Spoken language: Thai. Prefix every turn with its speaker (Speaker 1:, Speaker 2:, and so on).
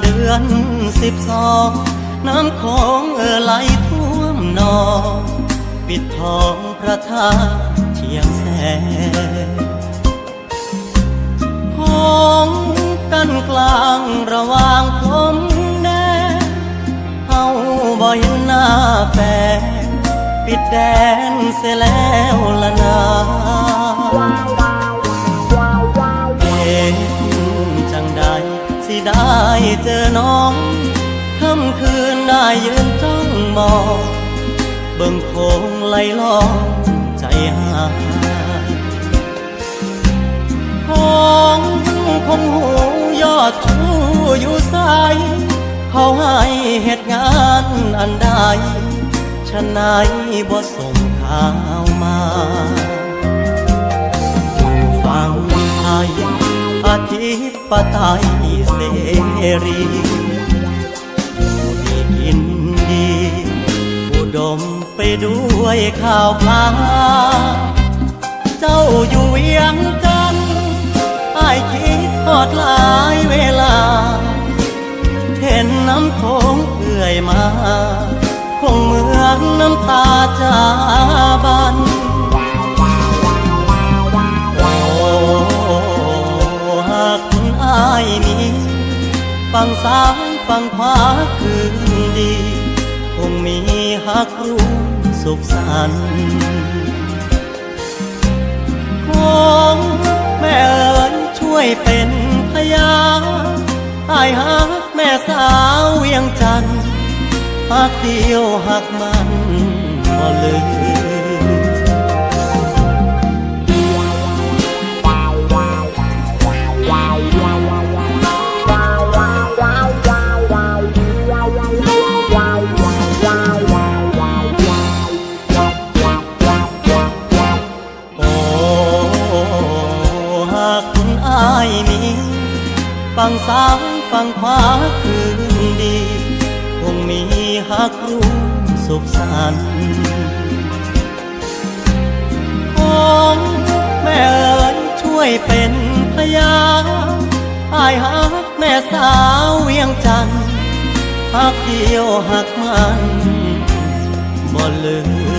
Speaker 1: เดือน12น้ำโขงไหลท่วมนองปิดทองพระธาตุเชียงแสนพ้องกันกลางระหว่างพรมแดนเฮาบ่เห็นหน้าแฟนปิดแดนเสียแล้วละนาจังใดสิได้เจอน้องค่ำคืนได้ยืนจ้องมองเบิ่งโขงไหลลองใจหายของคงหูยอดชูอยู่ใสเขาให้เหตุงานอันใดฉะไหนบ่ส่งข่าวมาฟังไทยอธิปไตยเสรีอยู่ดีกินดีอุดมไปด้วยข่าวพาเจ้าอยู่เวียงจันทน์อ้ายคิดทอดหลายเวลาเห็นน้ำโขงเอื่อยมาคงเหมือนน้ำตาจาบันมีฝั่งซ้ายฝั่งขวาคืนดีคงมีฮักร่วมสุขสันต์ของแม่เอ๋ยช่วยเป็นพยานอ้ายฮักแม่สาวเวียงจันทน์ฮักเดียวฮักมันบ่ลืมฝั่งซ้ายฝั่งขวาคืนดีคงมีฮักร่วมสุขสันต์ของแม่เอ๋ยช่วยเป็นพยานอ้ายฮักแม่สาวเวียงจันทน์ฮักเดียวฮักมันบ่ลืม